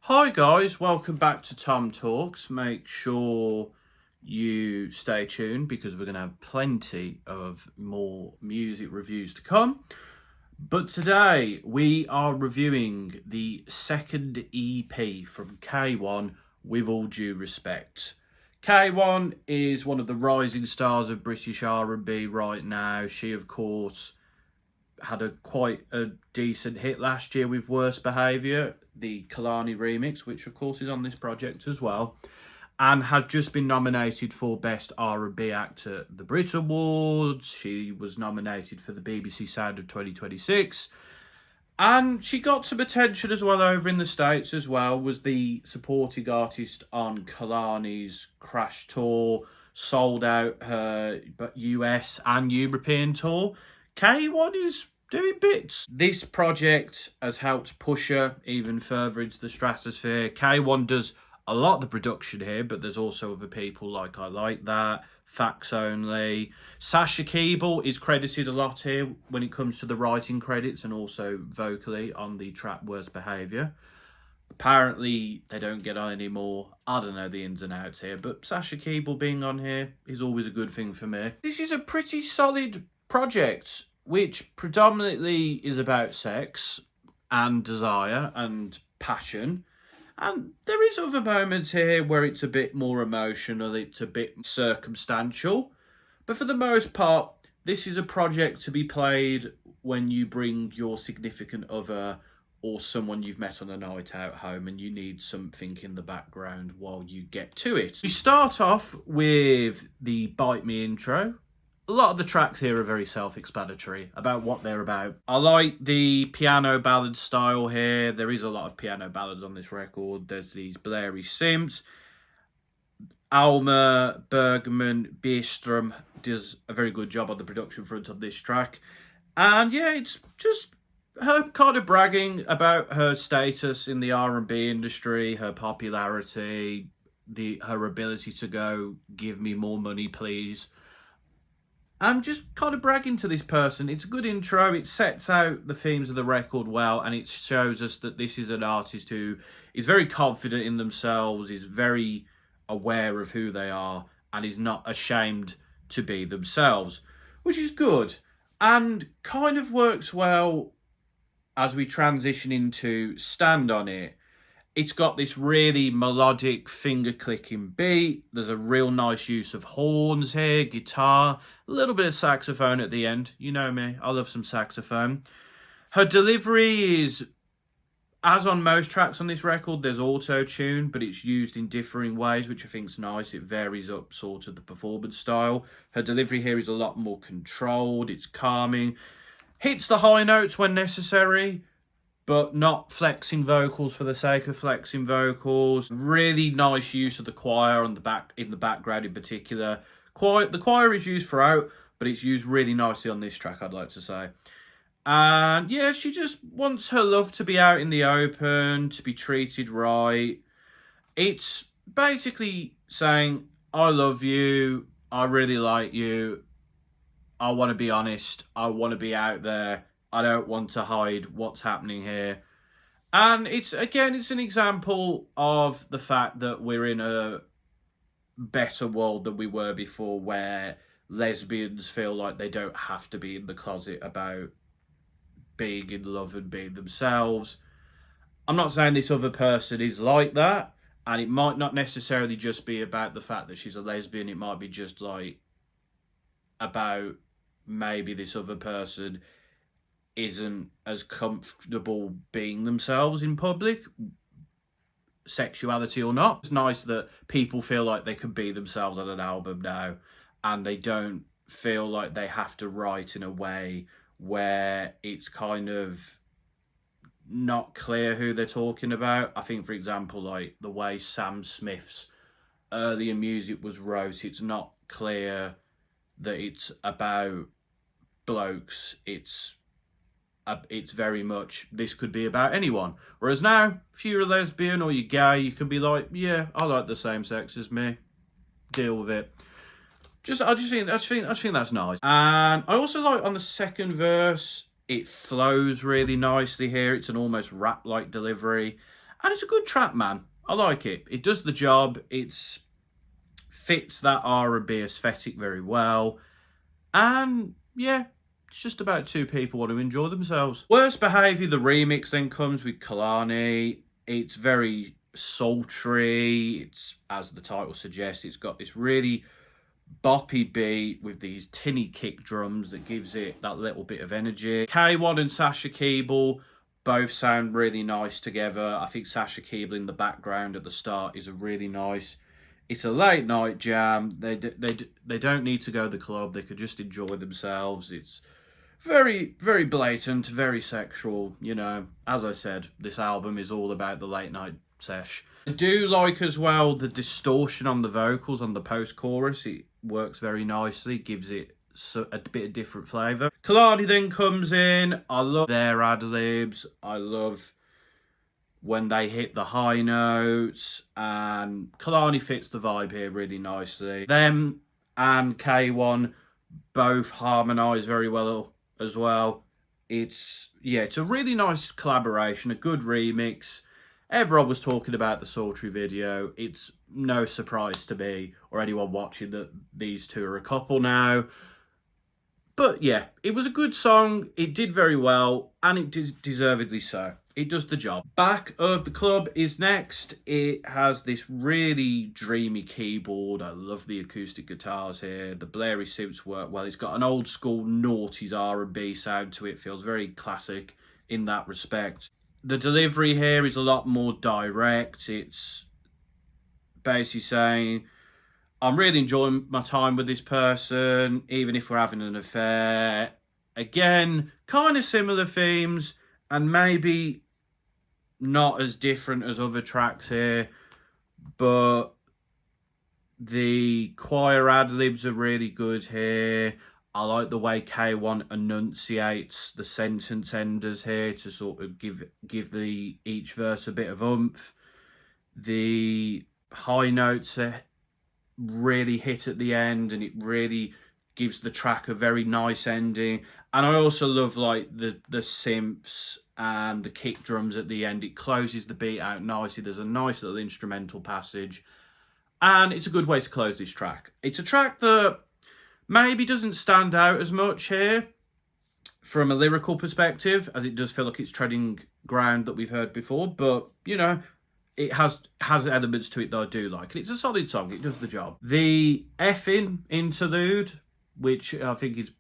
Hi guys, welcome back to TomTalks. Make sure you stay tuned because we're going to have plenty of more music reviews to come. But today we are reviewing the second EP from K1, With All Due Respect. K1 is one of the rising stars of British R&B right now. She, of course, had quite a decent hit last year with Worst Behaviour, the Kalani remix, which of course is on this project as well, and has just been nominated for Best R&B Act at the BRIT Awards. She was nominated for the BBC Sound of 2026, and she got some attention as well over in the States as well, was the supporting artist on Kalani's Crash tour, sold out her US and European tour. K1 is doing bits. This project has helped push her even further into the stratosphere. K1 does a lot of the production here, but there's also other people like I Like That, Facts Only. Sasha Keeble is credited a lot here when it comes to the writing credits and also vocally on the track Worst Behaviour. Apparently, they don't get on anymore. I don't know the ins and outs here, but Sasha Keeble being on here is always a good thing for me. This is a pretty solid project, which predominantly is about sex and desire and passion. And there is other moments here where it's a bit more emotional, it's a bit circumstantial. But for the most part, this is a project to be played when you bring your significant other or someone you've met on a night out home and you need something in the background while you get to it. We start off with the Bite Me intro. A lot of the tracks here are very self-explanatory about what they're about. I like the piano ballad style here. There is a lot of piano ballads on this record. There's these blurry synths. Alma Bergman Bierstrom does a very good job on the production front on this track. And yeah, it's just her kind of bragging about her status in the R&B industry, her popularity, her ability to go, give me more money, please. I'm just kind of bragging to this person. It's a good intro. It sets out the themes of the record well, and it shows us that this is an artist who is very confident in themselves, is very aware of who they are, and is not ashamed to be themselves, which is good and kind of works well as we transition into Stand On It. It's got this really melodic finger-clicking beat. There's a real nice use of horns here, guitar, a little bit of saxophone at the end. You know me, I love some saxophone. Her delivery is, as on most tracks on this record, there's auto-tune, but it's used in differing ways, which I think is nice. It varies up sort of the performance style. Her delivery here is a lot more controlled. It's calming. Hits the high notes when necessary, but not flexing vocals for the sake of flexing vocals. Really nice use of the choir on in the background in particular. The choir is used throughout, but it's used really nicely on this track, I'd like to say. And yeah, she just wants her love to be out in the open, to be treated right. It's basically saying, I love you, I really like you, I want to be honest, I want to be out there, I don't want to hide what's happening here. And it's an example of the fact that we're in a better world than we were before, where lesbians feel like they don't have to be in the closet about being in love and being themselves. I'm not saying this other person is like that, and it might not necessarily just be about the fact that she's a lesbian. It might be just like about maybe this other person isn't as comfortable being themselves in public, sexuality or not. It's nice that people feel like they can be themselves on an album now, and they don't feel like they have to write in a way where it's kind of not clear who they're talking about. I think, for example, like the way Sam Smith's earlier music was wrote, it's not clear that it's about blokes. It's very much, this could be about anyone. Whereas now, if you're a lesbian or you're gay, you can be like, yeah, I like the same sex as me. Deal with it. I just think that's nice. And I also like on the second verse, it flows really nicely here. It's an almost rap-like delivery. And it's a good track, man. I like it. It does the job. It's fits that R&B aesthetic very well. And yeah, it's just about two people want to enjoy themselves. Worst Behaviour, the remix, then comes with Kalani. It's very sultry. It's, as the title suggests, it's got this really boppy beat with these tinny kick drums that gives it that little bit of energy. K1 and Sasha Keeble both sound really nice together. I think Sasha Keeble in the background at the start is a really nice. It's a late night jam. They don't need to go to the club. They could just enjoy themselves. It's very, very blatant, very sexual. You know, as I said, this album is all about the late night sesh. I do like as well the distortion on the vocals on the post-chorus. It works very nicely, gives it a bit of different flavour. Kalani then comes in. I love their ad-libs. I love when they hit the high notes, and Kalani fits the vibe here really nicely. Them and K1 both harmonise very well as well. It's a really nice collaboration, a good remix. Everyone was talking about the sultry video. It's no surprise to me or anyone watching that these two are a couple now. But yeah, it was a good song. It did very well, and it did deservedly so. It does the job. Back of the Club is next. It has this really dreamy keyboard. I love the acoustic guitars here. The blary synths work well. It's got an old school noughties R&B sound to it. Feels very classic in that respect. The delivery here is a lot more direct. It's basically saying, I'm really enjoying my time with this person, even if we're having an affair. Again, kind of similar themes, and maybe not as different as other tracks here, but the choir ad-libs are really good here. I like the way K1 enunciates the sentence enders here to sort of give each verse a bit of oomph. The high notes are really hit at the end, and it really gives the track a very nice ending. And I also love like the synths and the kick drums at the end. It closes the beat out nicely. There's a nice little instrumental passage, and it's a good way to close this track. It's a track that maybe doesn't stand out as much here from a lyrical perspective, as it does feel like it's treading ground that we've heard before, but you know, it has elements to it that I do like. It's a solid song. It does the job. The effing interlude, which I think is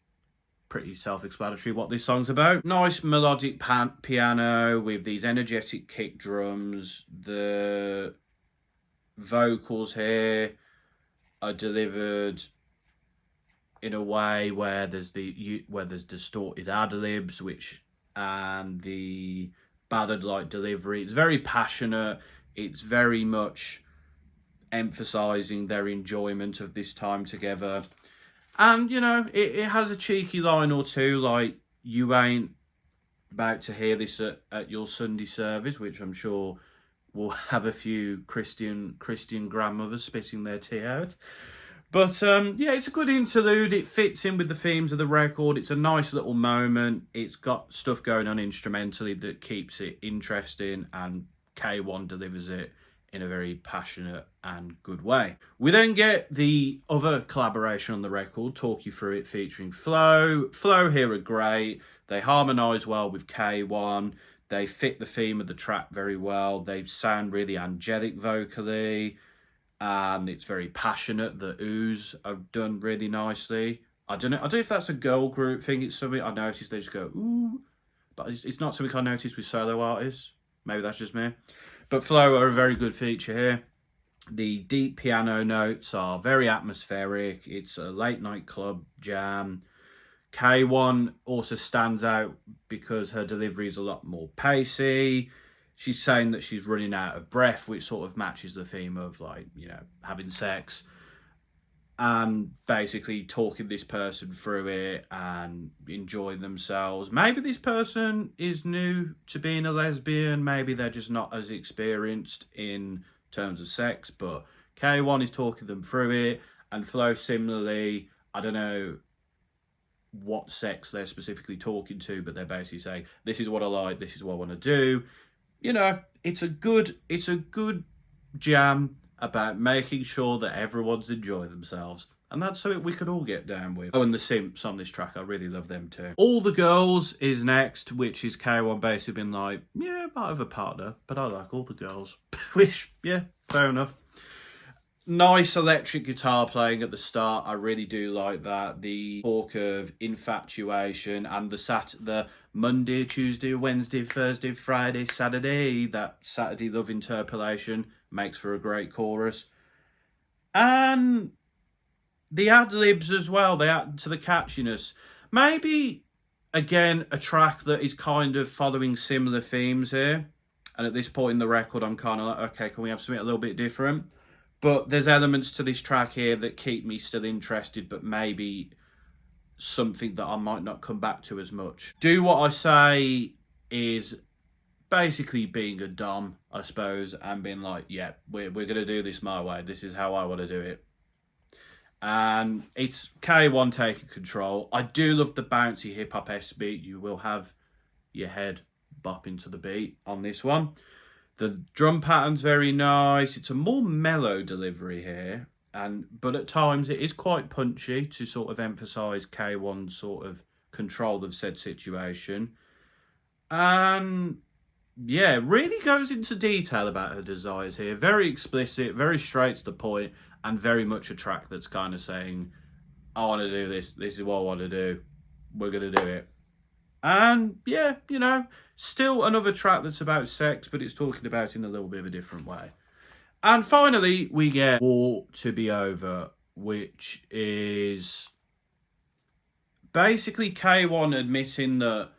pretty self-explanatory what this song's about. Nice melodic piano with these energetic kick drums. The vocals here are delivered in a way where there's distorted ad-libs, and the ballad-like delivery. It's very passionate. It's very much emphasising their enjoyment of this time together. And, you know, it has a cheeky line or two, like, you ain't about to hear this at your Sunday service, which I'm sure will have a few Christian grandmothers spitting their tea out. But, yeah, it's a good interlude. It fits in with the themes of the record. It's a nice little moment. It's got stuff going on instrumentally that keeps it interesting, and K1 delivers it in a very passionate and good way. We then get the other collaboration on the record, Talk You Through It, featuring Flo. Flo here are great. They harmonise well with K1. They fit the theme of the track very well. They sound really angelic vocally. And it's very passionate. The oohs are done really nicely. I don't know if that's a girl group thing. It's something I noticed. They just go, ooh. But it's not something I noticed with solo artists. Maybe that's just me. But Flo are a very good feature here. The deep piano notes are very atmospheric. It's a late night club jam. K1 also stands out because her delivery is a lot more pacey. She's saying that she's running out of breath, which sort of matches the theme of, like, you know, having sex. And basically talking this person through it and enjoying themselves. Maybe this person is new to being a lesbian. Maybe they're just not as experienced in terms of sex. But K1 is talking them through it. And Flo similarly, I don't know what sex they're specifically talking to, but they're basically saying, this is what I like, this is what I want to do. You know, it's a good jam about making sure that everyone's enjoying themselves. And that's something we could all get down with. Oh, and the Simps on this track, I really love them too. All the Girls is next, which is K1 basically been like, yeah, I might have a partner, but I like all the girls. Which, yeah, fair enough. Nice electric guitar playing at the start. I really do like that. The talk of infatuation and the Monday, Tuesday, Wednesday, Thursday, Friday, Saturday, that Saturday love interpolation makes for a great chorus. And the ad-libs as well, they add to the catchiness. Maybe, again, a track that is kind of following similar themes here. And at this point in the record, I'm kind of like, okay, can we have something a little bit different? But there's elements to this track here that keep me still interested, but maybe something that I might not come back to as much. Do What I Say is basically being a dom, I suppose, and being like, yeah, we're going to do this my way. This is how I want to do it. And it's K1 taking control. I do love the bouncy hip-hop-esque beat. You will have your head bopping to the beat on this one. The drum pattern's very nice. It's a more mellow delivery here, but at times it is quite punchy to sort of emphasise K1's sort of control of said situation. And yeah, really goes into detail about her desires here. Very explicit, very straight to the point, and very much a track that's kind of saying, I want to do this. This is what I want to do. We're going to do it. And yeah, you know, still another track that's about sex, but it's talking about it in a little bit of a different way. And finally, we get War to Be Over, which is basically K1 admitting that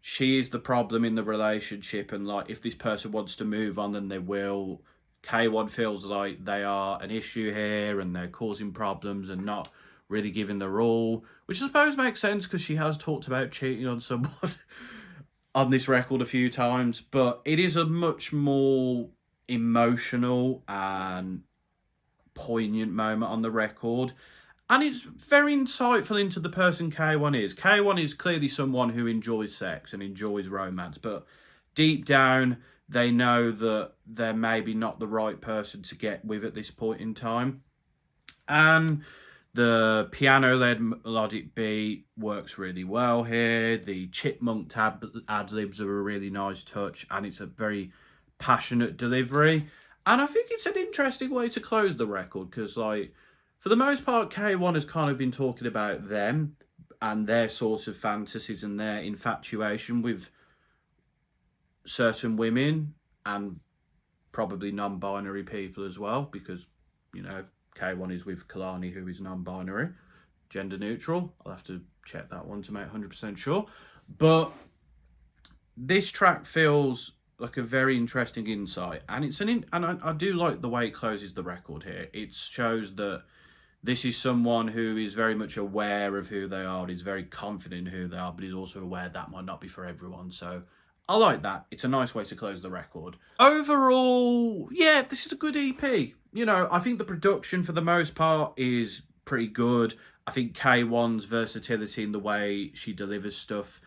she is the problem in the relationship, and like if this person wants to move on, then they will. K1 feels like they are an issue here and they're causing problems and not really giving their all, which I suppose makes sense because she has talked about cheating on someone on this record a few times, but it is a much more emotional and poignant moment on the record, and it's very insightful into the person K1 is. K1 is clearly someone who enjoys sex and enjoys romance, but deep down they know that they're maybe not the right person to get with at this point in time. And the piano-led melodic beat works really well here. The chipmunk ad-libs are a really nice touch, and it's a very passionate delivery. And I think it's an interesting way to close the record, because, like, for the most part, K1 has kind of been talking about them and their sort of fantasies and their infatuation with certain women and probably non-binary people as well, because, you know, K1 is with Kalani, who is non-binary, gender neutral. I'll have to check that one to make 100% sure. But this track feels like a very interesting insight, and I do like the way it closes the record here. It shows that this is someone who is very much aware of who they are, is very confident in who they are, but is also aware that might not be for everyone. So I like that. It's a nice way to close the record. Overall, yeah, this is a good EP. You know, I think the production for the most part is pretty good. I think K1's versatility in the way she delivers stuff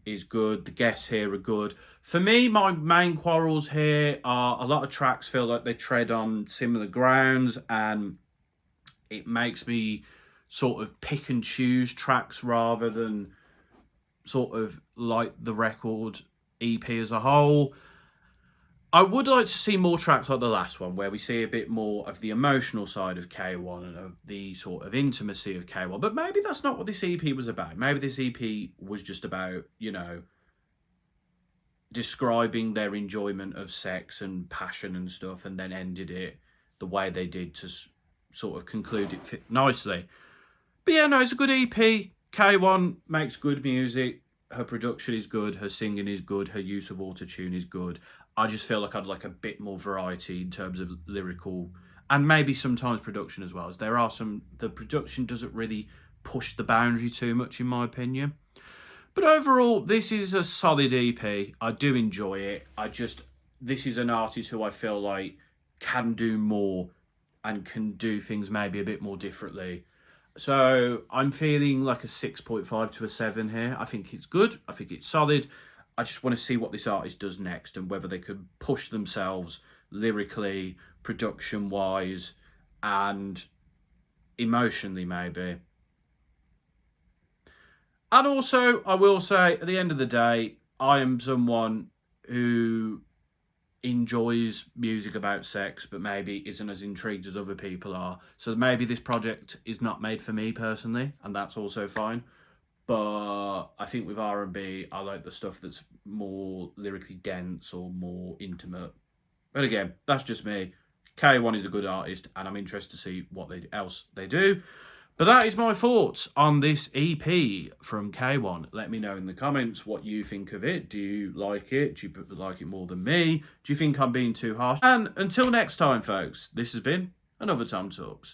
is good. The guests here are good. For me, my main quarrels here are a lot of tracks feel like they tread on similar grounds, and it makes me sort of pick and choose tracks rather than sort of like the record EP as a whole. I would like to see more tracks like the last one, where we see a bit more of the emotional side of K1 and of the sort of intimacy of K1. But maybe that's not what this EP was about. Maybe this EP was just about, you know, describing their enjoyment of sex and passion and stuff, and then ended it the way they did to sort of conclude it nicely. But yeah, no, it's a good EP. K1 makes good music. Her production is good. Her singing is good. Her use of autotune is good. I just feel like I'd like a bit more variety in terms of lyrical and maybe sometimes production as well. As there are the production doesn't really push the boundary too much, in my opinion. But overall, this is a solid EP. I do enjoy it. This is an artist who I feel like can do more and can do things maybe a bit more differently. So I'm feeling like a 6.5 to a 7 here. I think it's good. I think it's solid. I just want to see what this artist does next and whether they could push themselves lyrically, production-wise, and emotionally, maybe. And also, I will say, at the end of the day, I am someone who enjoys music about sex, but maybe isn't as intrigued as other people are. So maybe this project is not made for me personally, and that's also fine. But I think with R&B, I like the stuff that's more lyrically dense or more intimate. But again, that's just me. K1 is a good artist, and I'm interested to see what else they do. But that is my thoughts on this EP from K1. Let me know in the comments what you think of it. Do you like it? Do you like it more than me? Do you think I'm being too harsh? And until next time, folks, this has been another TomTalks.